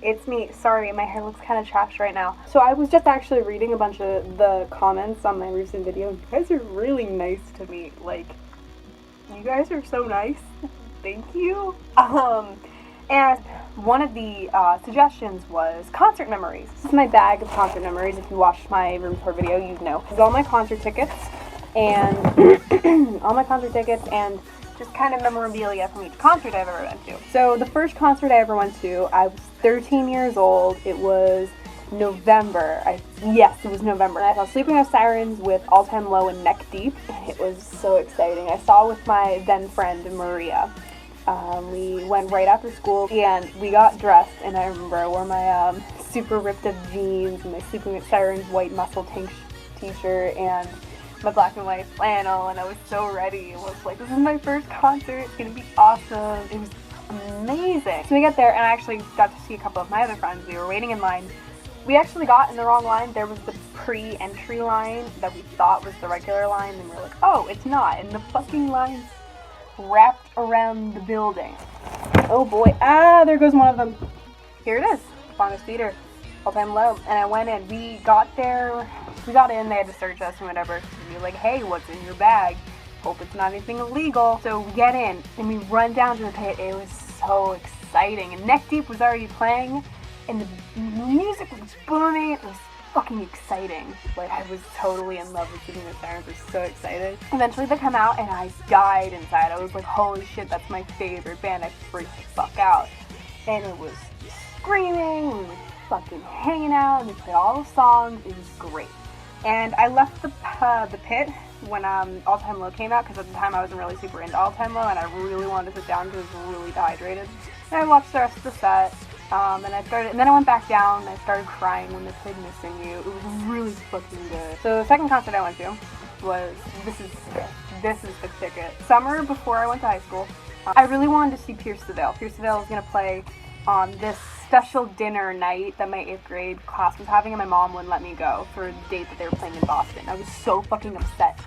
it's me. Sorry, my hair looks kind of trashed right now. So I was just actually reading a bunch of the comments on my recent video. You guys are really nice to me. Like, you guys are so nice. Thank you. And one of the suggestions was concert memories. This is my bag of concert memories. If you watched my room tour video, you'd know. This is all my concert tickets and just kind of memorabilia from each concert I've ever been to. So the first concert I ever went to, I was 13 years old. It was November. Yes, it was November. And I saw Sleeping with Sirens with All Time Low and Neck Deep. It was so exciting. I saw it with my then friend Maria. We went right after school and we got dressed, and I remember I wore my super ripped up jeans and my Sleeping with Sirens white muscle tank t-shirt and my black and white flannel, and I was so ready. I was like, this is my first concert, it's gonna be awesome. It was amazing. So we got there and I actually got to see a couple of my other friends. We were waiting in line. We actually got in the wrong line. There was the pre-entry line that we thought was the regular line, and we were like, oh, it's not, and the fucking line's wrapped around the building. Oh boy, there goes one of them. Here it is, Bonus Theater, All Time Low. And I went in, we got in, they had to search us and whatever. We were like, hey, what's in your bag? Hope it's not anything illegal. So we get in, and we run down to the pit. It was so exciting, and Neck Deep was already playing, and the music was booming. It was fucking exciting. Like, I was totally in love with Sleeping with Sirens. I was so excited. Eventually they come out and I died inside. I was like, holy shit, that's my favorite band. I freaked the fuck out. And it was screaming, we were fucking hanging out, and they played all the songs. It was great. And I left the pit when All Time Low came out, because at the time I wasn't really super into All Time Low, and I really wanted to sit down because I was really dehydrated. And I watched the rest of the set. And then I went back down and I started crying when they played Missing You. It was really fucking good. So the second concert I went to was, this is the ticket. Summer before I went to high school, I really wanted to see Pierce the Veil. Pierce the Veil was going to play on this special dinner night that my 8th grade class was having, and my mom wouldn't let me go for the date that they were playing in Boston. I was so fucking upset.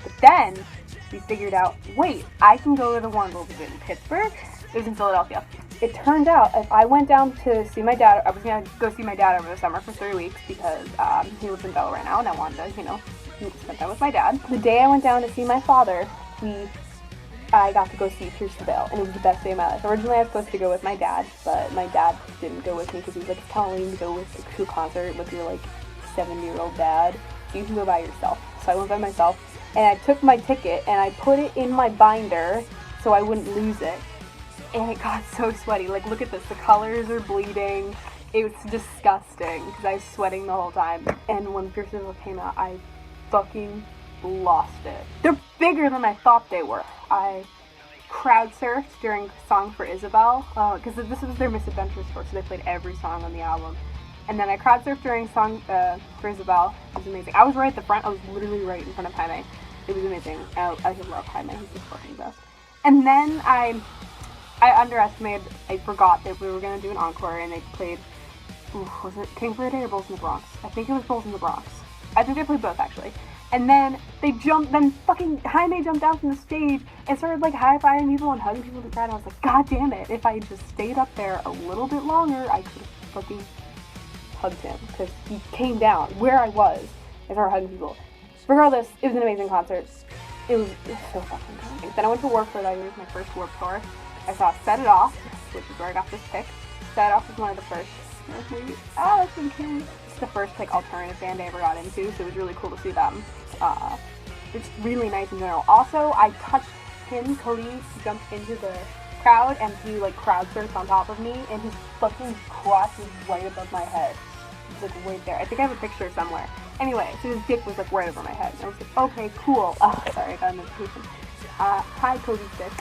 But then we figured out, wait, I can go to the one that was in Pittsburgh. It was in Philadelphia. It turned out if I went down to see my dad, I was going to go see my dad over the summer for 3 weeks because he lives in Bell right now, and I wanted to, spend time with my dad. The day I went down to see my father, I got to go see Pierce the Veil, and it was the best day of my life. Originally I was supposed to go with my dad, but my dad didn't go with me because he was like, it's kind of lame to go to a concert with your 70-year-old dad, so you can go by yourself. So I went by myself, and I took my ticket and I put it in my binder so I wouldn't lose it. And it got so sweaty. Like, look at this. The colors are bleeding. It was disgusting because I was sweating the whole time. And when Pierce the Veil came out, I fucking lost it. They're bigger than I thought they were. I crowd surfed during Song for Isabel because this was their Misadventures tour, so they played every song on the album. And then I crowd surfed during Song for Isabel. It was amazing. I was right at the front. I was literally right in front of Jaime. It was amazing. I love Jaime. He's the fucking best. And then I forgot that we were going to do an encore, and they played, was it King for a Day or Bulls in the Bronx? I think it was Bulls in the Bronx. I think they played both, actually. And then fucking Jaime jumped down from the stage and started, high-fiving people and hugging people in the crowd. I was like, god damn it, if I had just stayed up there a little bit longer, I could have fucking hugged him, because he came down where I was and started hugging people. Regardless, it was an amazing concert. It was so fucking good. Then I went to Warped Tour that year. It was my first Warped Tour. I saw Set It Off, which is where I got this pick. Set It Off was one of the first. That's been killing. It's the first alternative band I ever got into, so it was really cool to see them. It's really nice in general. Also, I touched him. Cody jumped into the crowd and he crowd surfed on top of me, and his fucking crotch was right above my head. It was right there. I think I have a picture somewhere. Anyway, so his dick was right over my head. And I was like, okay, cool. Oh, sorry, I got a notification. Hi, Cody's dick.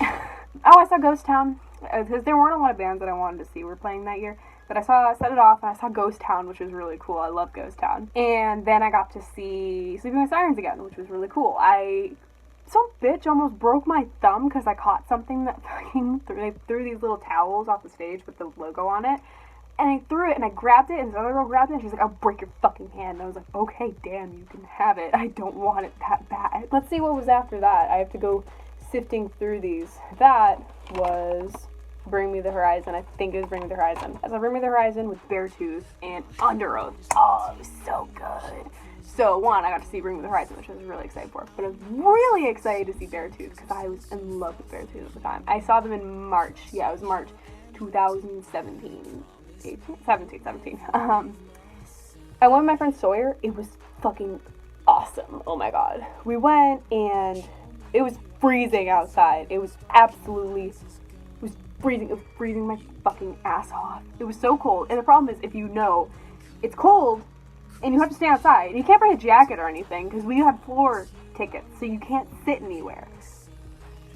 Oh, I saw Ghost Town, because there weren't a lot of bands that I wanted to see were playing that year, but I Set It Off, and I saw Ghost Town, which was really cool. I love Ghost Town. And then I got to see Sleeping with Sirens again, which was really cool. Some bitch almost broke my thumb because I caught something that they threw these little towels off the stage with the logo on it, and I threw it, and I grabbed it, and the other girl grabbed it, and she's like, I'll break your fucking hand. And I was like, okay, damn, you can have it. I don't want it that bad. Let's see what was after that. I have to go sifting through these. That was Bring Me the Horizon. I think it was Bring Me the Horizon. I saw Bring Me the Horizon with Beartooth and Underoath. Oh, it was so good. So, one, I got to see Bring Me the Horizon, which I was really excited for. But I was really excited to see Beartooth because I was in love with Beartooth at the time. I saw them in March. Yeah, it was March 2017. 17. I went with my friend Sawyer. It was fucking awesome. Oh my god. We went and it was freezing outside. It was absolutely, it was freezing. It was freezing my fucking ass off. It was so cold. And the problem is, if you know, it's cold and you have to stay outside. You can't bring a jacket or anything because we had floor tickets, so you can't sit anywhere.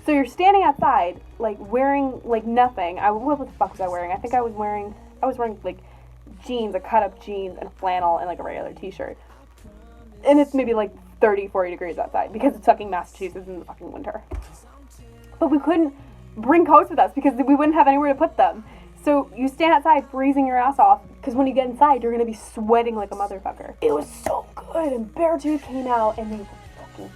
So you're standing outside, like, wearing, like, nothing. What the fuck was I wearing? I think I was wearing, like, jeans, a cut-up jeans, and flannel, and, like, a regular t-shirt. And it's maybe, like, 30, 40 degrees outside, because it's fucking Massachusetts in the fucking winter. But we couldn't bring coats with us, because we wouldn't have anywhere to put them. So you stand outside freezing your ass off, because when you get inside, you're going to be sweating like a motherfucker. It was so good, and Beartooth came out, and they were fucking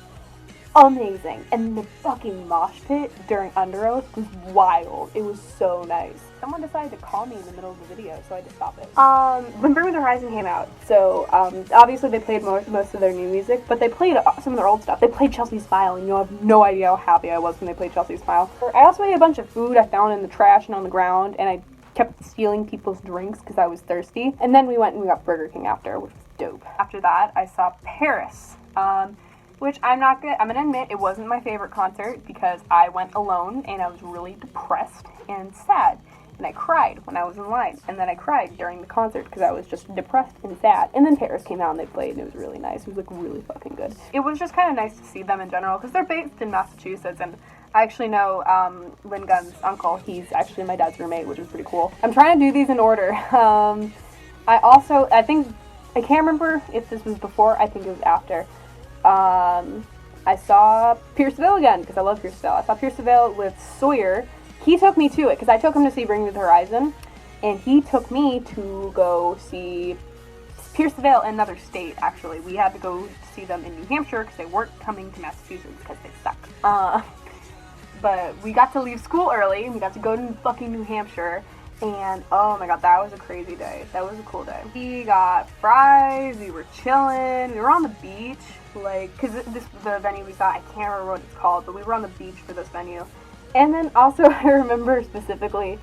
amazing. And the fucking mosh pit during Underoath was wild. It was so nice. Someone decided to call me in the middle of the video, so I had to stop it. When Bring Me the Horizon came out, so obviously they played most of their new music, but they played some of their old stuff. They played Chelsea Smile, and I have no idea how happy I was when they played Chelsea Smile. I also ate a bunch of food I found in the trash and on the ground, and I kept stealing people's drinks because I was thirsty. And then we went and we got Burger King after, which was dope. After that, I saw Paris. Which I'm gonna admit it wasn't my favorite concert because I went alone and I was really depressed and sad. And I cried when I was in line. And then I cried during the concert because I was just depressed and sad. And then Paris came out and they played and it was really nice. It was like really fucking good. It was just kind of nice to see them in general because they're based in Massachusetts and I actually know Lynn Gunn's uncle. He's actually my dad's roommate, which is pretty cool. I'm trying to do these in order. I can't remember if this was before. I think it was after. I saw Pierceville again, because I love Pierceville. I saw Pierceville with Sawyer. He took me to it, because I took him to see Bring Me the Horizon, and he took me to go see Pierceville in another state, actually. We had to go see them in New Hampshire, because they weren't coming to Massachusetts, because they suck. But we got to leave school early, and we got to go to fucking New Hampshire, and oh my god, that was a crazy day. That was a cool day. We got fries, we were chilling, we were on the beach. Like, because the venue we saw, I can't remember what it's called, but we were on the beach for this venue. And then also, I remember specifically,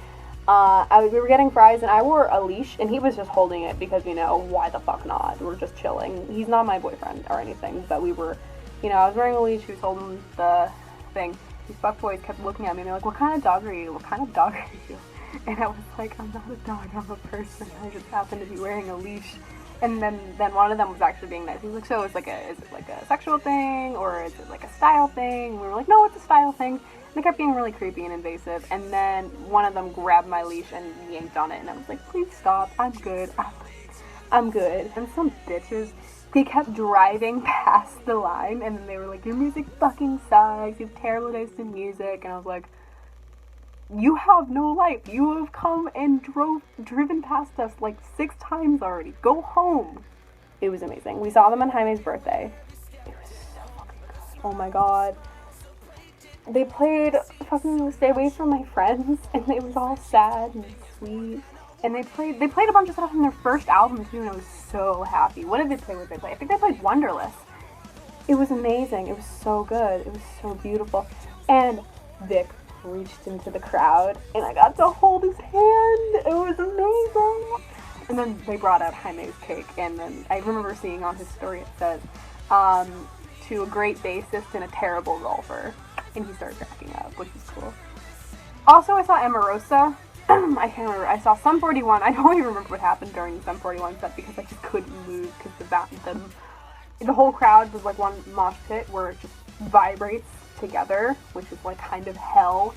we were getting fries, and I wore a leash, and he was just holding it because, you know, why the fuck not? We're just chilling. He's not my boyfriend or anything, but we were, you know, I was wearing a leash, he was holding the thing. These fuckboys kept looking at me, and they're like, what kind of dog are you? What kind of dog are you? And I was like, I'm not a dog, I'm a person. I just happen to be wearing a leash. And then one of them was actually being nice. He was like, so is it like a sexual thing, or is it like a style thing? And we were like, no, it's a style thing. And they kept being really creepy and invasive. And then one of them grabbed my leash and yanked on it. And I was like, please stop. I'm good. I'm good. And some bitches, they kept driving past the line. And then they were like, your music fucking sucks. You have terrible taste in music. And I was like, you have no life. You have come and driven past us like 6 times already. Go home. It was amazing. We saw them on Jaime's birthday. It was so fucking good. Oh my god. They played fucking Stay Away From My Friends, and it was all sad and sweet. And they played a bunch of stuff from their first album too, and I was so happy. What did they play? I think they played Wonderless. It was amazing. It was so good. It was so beautiful. And Vic reached into the crowd and I got to hold his hand. It was amazing. And then they brought out Jaime's cake, and then I remember seeing on his story it says, to a great bassist and a terrible golfer. And he started cracking up, which was cool. Also, I saw Emarosa. I can't remember. I saw Sum 41. I don't even remember what happened during the Sum 41 set because I just couldn't move because the whole crowd was like one mosh pit where it just vibrates together, which is like kind of hell.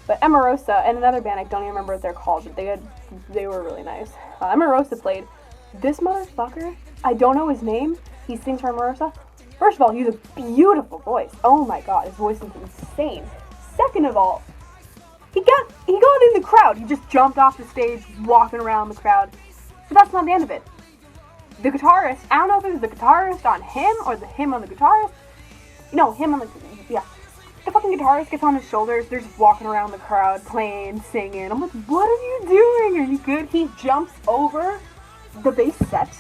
But Emarosa and another band, I don't even remember what they're called, but they were really nice. Emarosa played. This motherfucker, I don't know his name. He sings for Emarosa. First of all, he has a beautiful voice. Oh my god, his voice is insane. Second of all, he got in the crowd. He just jumped off the stage, walking around the crowd. But that's not the end of it. The guitarist, I don't know if it was the guitarist on him or him on the guitarist. No, him on the, yeah. The fucking guitarist gets on his shoulders. They're just walking around the crowd, playing, singing. I'm like, what are you doing? Are you good? He jumps over the bass set,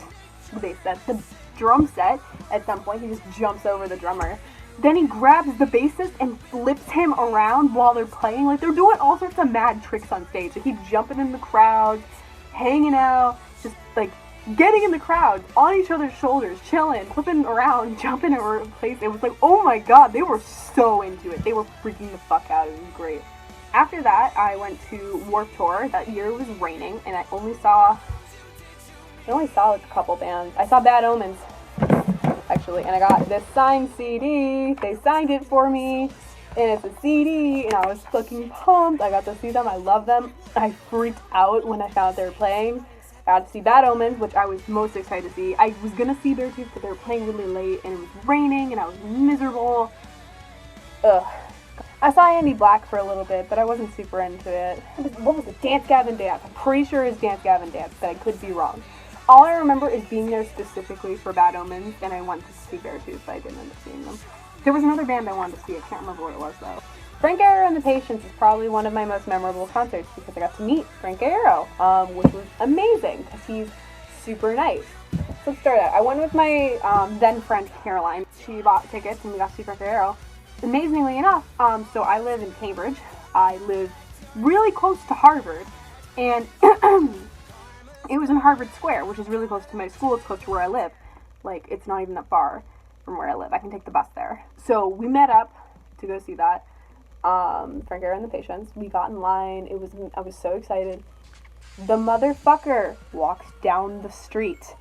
the drum set. At some point, he just jumps over the drummer. Then he grabs the bassist and flips him around while they're playing. Like, they're doing all sorts of mad tricks on stage. They keep jumping in the crowd, hanging out, just, like, getting in the crowd, on each other's shoulders, chilling, flipping around, jumping over place. It was like, oh my god, they were so into it. They were freaking the fuck out. It was great. After that, I went to Warped Tour. That year it was raining, and I only saw like a couple bands. I saw Bad Omens, actually, and I got this signed CD. They signed it for me, and it's a CD, and I was fucking pumped. I got to see them. I love them. I freaked out when I found out they were playing. I got to see Bad Omens, which I was most excited to see. I was gonna see Beartooth, but they were playing really late, and it was raining, and I was miserable. Ugh. I saw Andy Black for a little bit, but I wasn't super into it. What was it? Dance Gavin Dance. I'm pretty sure it's Dance Gavin Dance, but I could be wrong. All I remember is being there specifically for Bad Omens, and I went to see Beartooth, but I didn't end up seeing them. There was another band I wanted to see. I can't remember what it was, though. Frank Iero and the Patience is probably one of my most memorable concerts because I got to meet Frank Iero, which was amazing because he's super nice. So let's start out. I went with my then friend Caroline. She bought tickets and we got to see Frank Iero. Amazingly enough, so I live in Cambridge. I live really close to Harvard, and it was in Harvard Square, which is really close to my school. It's close to where I live. Like, it's not even that far from where I live. I can take the bus there. So we met up to go see that. Frank Iero and the Patience. We got in line. I was so excited. The motherfucker walks down the street.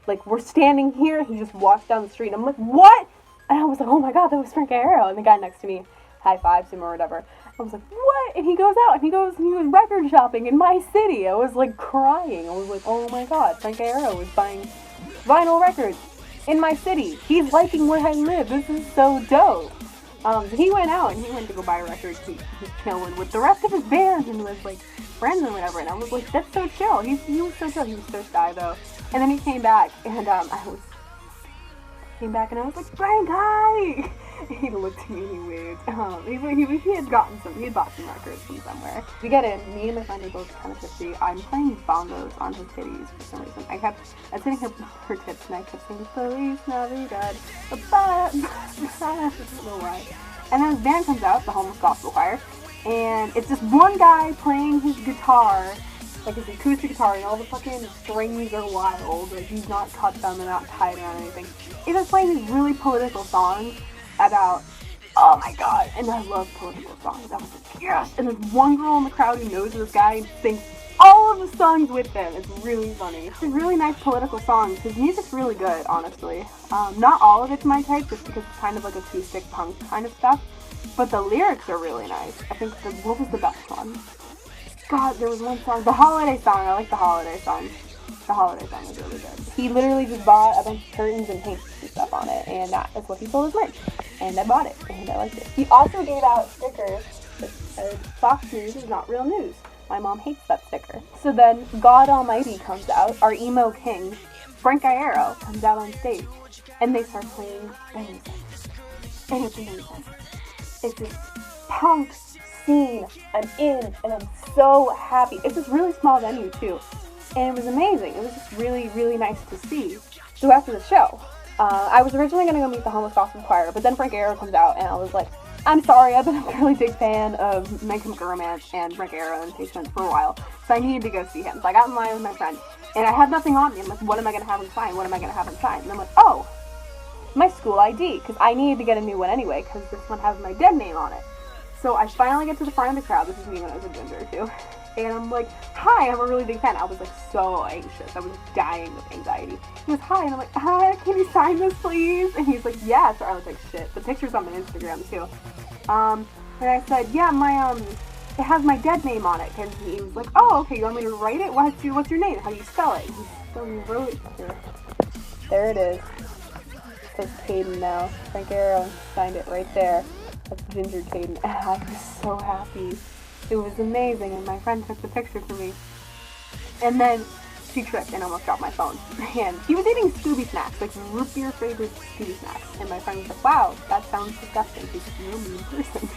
Like, we're standing here, he just walks down the street. I'm like, what? And I was like, oh my god, that was Frank Iero. And the guy next to me high-fives him or whatever. I was like, what? And he goes out, and he was record shopping in my city. I was, like, crying. I was like, oh my god, Frank Iero is buying vinyl records in my city. He's liking where I live. This is so dope. So he went out, and he went to go buy records. He was chilling with the rest of his band and with, like, friends and whatever. And I was like, that's so chill. He was so chill. He was so shy, though. And then he came back, and I was like, Frank, hi! He looked at me and he waved. He had bought some records from somewhere. We get in, me and my friend are both kind of tipsy. I'm playing bongos on her titties for some reason. I was hitting her tits and I kept singing, Feliz Navidad, I don't know why. And then his band comes out, the Homeless Gospel Choir, and it's this one guy playing his guitar, like his acoustic guitar, and all the fucking strings are wild. Like, he's not cut them, they're not tied around anything. He's just playing these really political songs about, oh my god, and I love political songs. I was like, yes! And there's one girl in the crowd who knows this guy and sings all of the songs with him. It's really funny. It's a really nice political song. His music's really good, honestly. Not all of it's my type, just because it's kind of like acoustic punk kind of stuff, but the lyrics are really nice. I think, what was the best one? God, there was one song, the holiday song. I like the holiday song. The holiday song is really good. He literally just bought a bunch of curtains and paint and stuff on it, and that is what he sold as merch. And I bought it, and I liked it. He also gave out stickers that said, Fox News is not real news. My mom hates that sticker. So then, God Almighty comes out, our emo king, Frank Iero, comes out on stage, and they start playing their music. And it's amazing. It's this punk scene I'm in, and I'm so happy. It's this really small venue, too. And it was amazing. It was just really, really nice to see. So after the show, I was originally going to go meet the Homeless Gospel Choir, but then Frank Iero comes out, and I was like, I'm sorry, I've been a really big fan of My Chemical Romance and Frank Iero and Patience for a while, so I needed to go see him. So I got in line with my friend, and I had nothing on me. I'm like, what am I going to have him sign? What am I going to have him sign? And I'm like, oh, my school ID, because I needed to get a new one anyway, because this one has my dead name on it. So I finally get to the front of the crowd. This is me when I was a ginger, too. And I'm like, hi, I'm a really big fan. I was like so anxious. I was dying of anxiety. He goes, hi, and I'm like, hi, can you sign this, please? And he's like, yeah. So I was like, shit. The picture's on my Instagram, too. And I said, yeah, it has my dead name on it. And he was like, oh, okay, you want me to write it? What's your name? How do you spell it? So he wrote it here. There it is. It says Caden now. Frank Iero signed it right there. That's Ginger Caden. And I was so happy. It was amazing, and my friend took the picture for me. And then she tripped and almost dropped my phone. And he was eating Scooby snacks, like root beer flavored Scooby snacks. And my friend was like, wow, that sounds disgusting. He's a real mean person.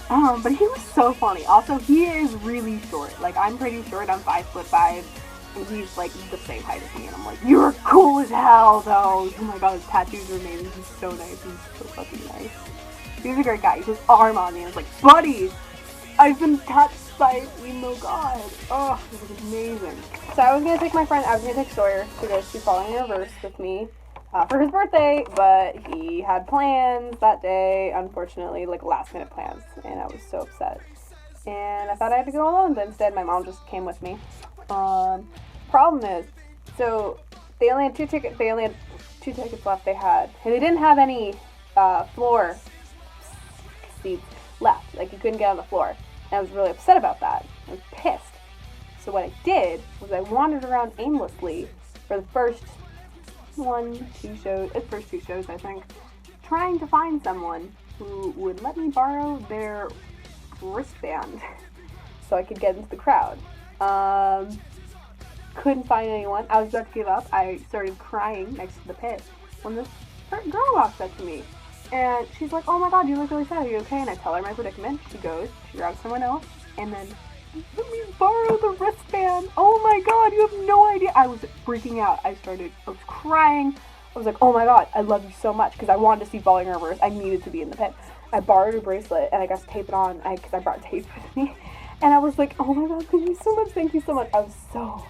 But he was so funny. Also, he is really short. Like, I'm pretty short. I'm 5'5", and he's like the same height as me. And I'm like, you're cool as hell, though. Oh my god, his tattoos are amazing. He's so nice. He's so fucking nice. He was a great guy. He put his arm on me and was like, buddy, I've been touched by an emo god. Oh, it was amazing. So I was gonna take my friend. I was gonna take Sawyer to go see Falling in Reverse with me. For his birthday, but he had plans that day, unfortunately, like last minute plans, and I was so upset. And I thought I had to go alone, but instead my mom just came with me. Problem is, so they only had two tickets left. They didn't have any floor seats left. Like, you couldn't get on the floor, and I was really upset about that. I was pissed. So what I did was I wandered around aimlessly for the first two shows, I think, trying to find someone who would let me borrow their wristband so I could get into the crowd. Couldn't find anyone. I was about to give up. I started crying next to the pit when this girl walks up to me, and she's like, oh my god, you look really sad, are you okay? And I tell her my predicament. She goes, she grabs someone else, and then let me borrow the wristband. Oh my god, you have no idea. I was freaking out. I was crying. I was like, oh my god, I love you so much, because I wanted to see Falling in Reverse. I needed to be in the pit. I borrowed a bracelet, and I got to tape it on, because I brought tape with me. And I was like, oh my god, thank you so much, thank you so much. I was so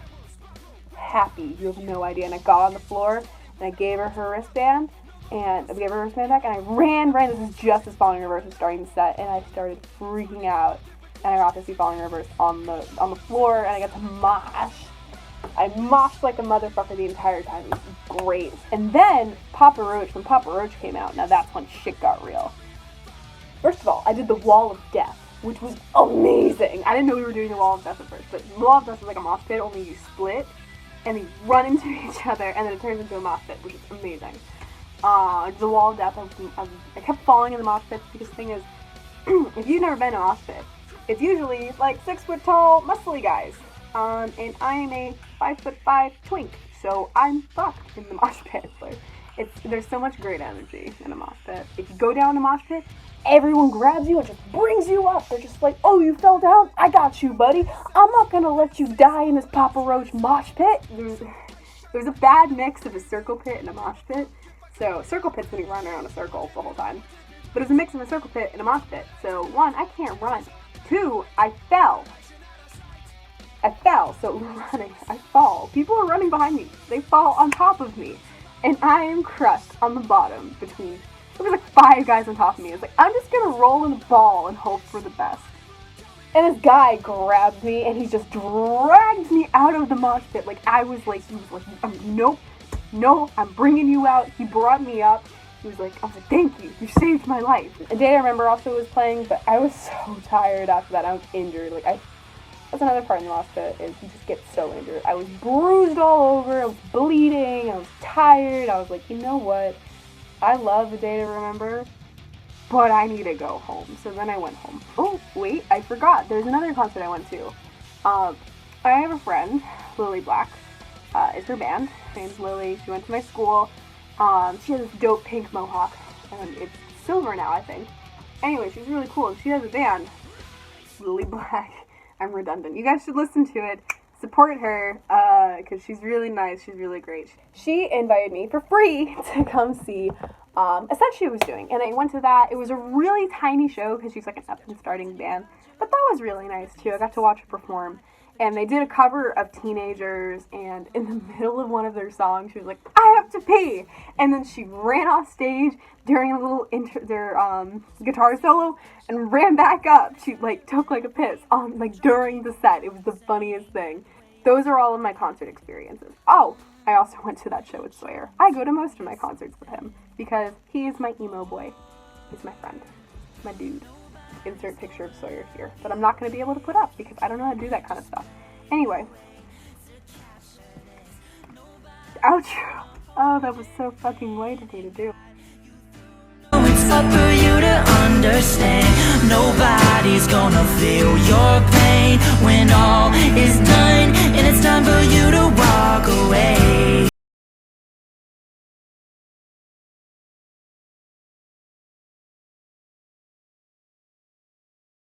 happy. You have no idea. And I got on the floor, and I gave her her wristband, and I gave her her wristband back, and I ran. This is just as Falling in Reverse was starting to set, and I started freaking out. And I got to see Falling in Reverse on the floor, and I got to mosh. I moshed like a motherfucker the entire time. It was great. And then when Papa Roach came out, now that's when shit got real. First of all, I did the Wall of Death, which was amazing. I didn't know we were doing the Wall of Death at first, but the Wall of Death is like a mosh pit, only you split, and you run into each other, and then it turns into a mosh pit, which is amazing. The Wall of Death, I kept falling in the mosh pits, because the thing is, if you've never been to a mosh pit, it's usually like 6 foot tall, muscly guys. And I'm a 5'5" twink, so I'm fucked in the mosh pit. Like, there's so much great energy in a mosh pit. If you go down the mosh pit, everyone grabs you and just brings you up. They're just like, oh, you fell down? I got you, buddy. I'm not gonna let you die in this Papa Roach mosh pit. There's a bad mix of a circle pit and a mosh pit. So, circle pit's when you run around a circle the whole time. But it's a mix of a circle pit and a mosh pit. So, 1, I can't run. 2, I fell, so running, I fall. People are running behind me. They fall on top of me. And I am crushed on the bottom between, there was like 5 guys on top of me. It's like, I'm just gonna roll in the ball and hope for the best. And this guy grabbed me and he just dragged me out of the mosh pit. Like, he was like, nope, no, I'm bringing you out. He brought me up. I was like, thank you saved my life. A Day I Remember also was playing, but I was so tired after that. I was injured. Like, that's another part in the mosh pit, is you just get so injured. I was bruised all over, I was bleeding, I was tired. I was like, you know what? I love A Day to Remember, but I need to go home. So then I went home. Oh, wait, I forgot. There's another concert I went to. I have a friend, Lily Black, is her band. Her name's Lily. She went to my school. She has this dope pink mohawk, and it's silver now, I think. Anyway, she's really cool, and she has a band, Lily Black. I'm redundant. You guys should listen to it. Support her, because she's really nice. She's really great. She invited me for free to come see a set she was doing, and I went to that. It was a really tiny show, because she's like an up-and-starting band, but that was really nice, too. I got to watch her perform. And they did a cover of Teenagers, and in the middle of one of their songs, she was like, I have to pee! And then she ran off stage during a little their guitar solo, and ran back up. She, took, a piss during the set. It was the funniest thing. Those are all of my concert experiences. Oh, I also went to that show with Sawyer. I go to most of my concerts with him, because he is my emo boy. He's my friend. My dude. Insert picture of Sawyer here, but I'm not going to be able to put up because I don't know how to do that kind of stuff. Anyway. Outro. Oh, that was so fucking white of me to do. It's up for you to understand. Nobody Nobody's gonna feel your pain when all is done, and it's time for you to walk away.